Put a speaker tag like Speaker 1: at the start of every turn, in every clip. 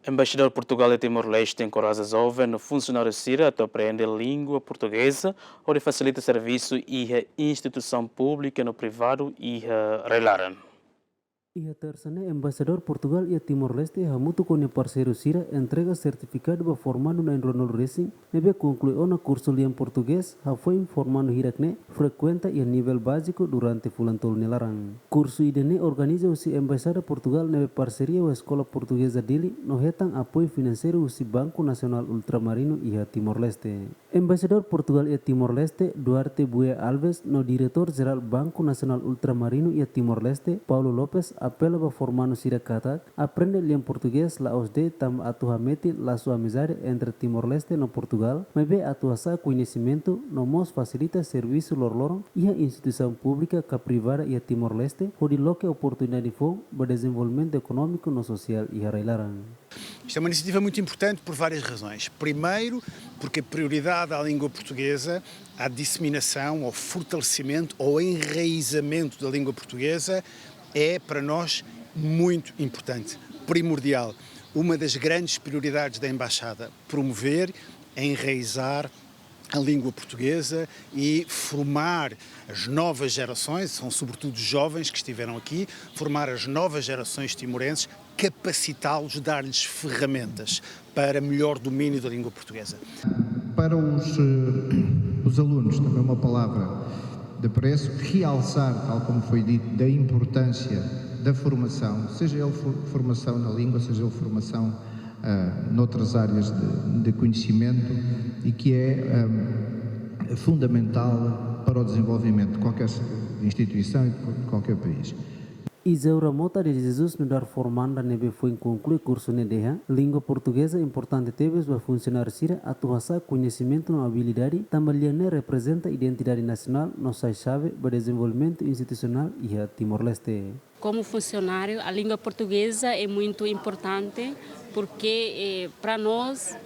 Speaker 1: Embaixador Portugal e Timor-Leste encoraja jovens funcionários sírios a aprender língua portuguesa, onde facilita serviço e a instituição pública no privado e relaram.
Speaker 2: Ia tersane embaixador Portugal e Timor-Leste hamutu kone parceiro Sira entrega certificado ba formando na Ronald Racing nebe conclui ona curso liam português ha foi formando hirakne frequenta e nível básico durante fulantol nelarang. Curso idene organiza usi embaixada Portugal nebe parceria wa escola portuguesa dili no hetang apoio financeiro usi Banco Nacional Ultramarino e Timor-Leste. Embaixador Portugal e Timor-Leste Duarte Bué Alves no diretor geral Banco Nacional Ultramarino e Timor-Leste Paulo Lopes apela para formando Sirakatak, aprende liam português la osde tam atuhameti la sua amizade entre Timor-Leste no Portugal, mas be atuasa conhecimento no mos facilita serviço lorlorong e a instituição pública que privada e Timor-Leste, onde loque oportunidade for para desenvolvimento econômico no social e arrailaran.
Speaker 3: Isto é uma iniciativa muito importante por várias razões. Primeiro, porque a prioridade à língua portuguesa, à disseminação, ao fortalecimento, ao enraizamento da língua portuguesa é para nós muito importante, primordial. Uma das grandes prioridades da Embaixada, promover, enraizar a língua portuguesa e formar as novas gerações, são sobretudo jovens que estiveram aqui, formar as novas gerações timorenses, capacitá-los, dar-lhes ferramentas para melhor domínio da língua portuguesa.
Speaker 4: Para os alunos, também uma palavra de apreço, realçar, tal como foi dito, da importância da formação, seja ele formação na língua, seja ele formação noutras áreas de conhecimento e que é fundamental para o desenvolvimento de qualquer instituição e de qualquer país.
Speaker 2: Isaura Mota de Jesus no dar formanda nebe foi concluir curso nedeha, língua portuguesa importante teves para funcionar sira atuasa conhecimento na habilidade, também representa identidade nacional, nossa chave para desenvolvimento institucional e a Timor-Leste.
Speaker 5: Como funcionário, a língua portuguesa é muito importante porque para nós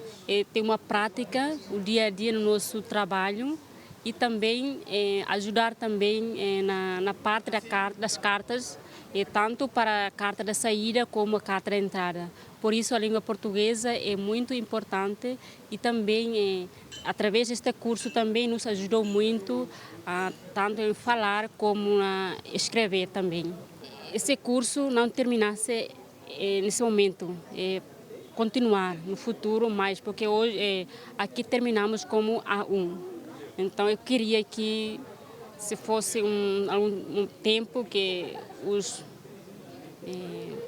Speaker 5: tem uma prática o dia a dia no nosso trabalho e também ajudar também na parte das cartas, tanto para a carta da saída como a carta da entrada. Por isso a língua portuguesa é muito importante e também através deste curso também nos ajudou muito tanto em falar como a escrever também. Esse curso não terminasse nesse momento, continuar no futuro mais, porque hoje aqui terminamos como A1. Então eu queria que se fosse um tempo que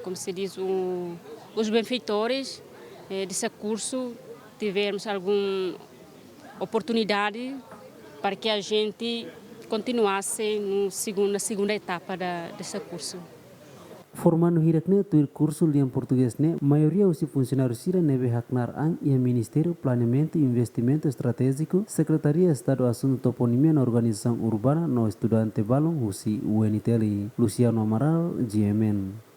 Speaker 5: como se diz, os benfeitores desse curso tivermos alguma oportunidade para que a gente continuasse na segunda etapa desse curso.
Speaker 2: Formando hirakne tuir curso liam português ne, maioria usi funcionários sira nebe haknar ang e Ministério Planeamento e Investimento Estratégico, Secretaria Estado Assunto Toponimia na Organização Urbana no Estudante Balong usi UNITL. Luciano Amaral, GMN.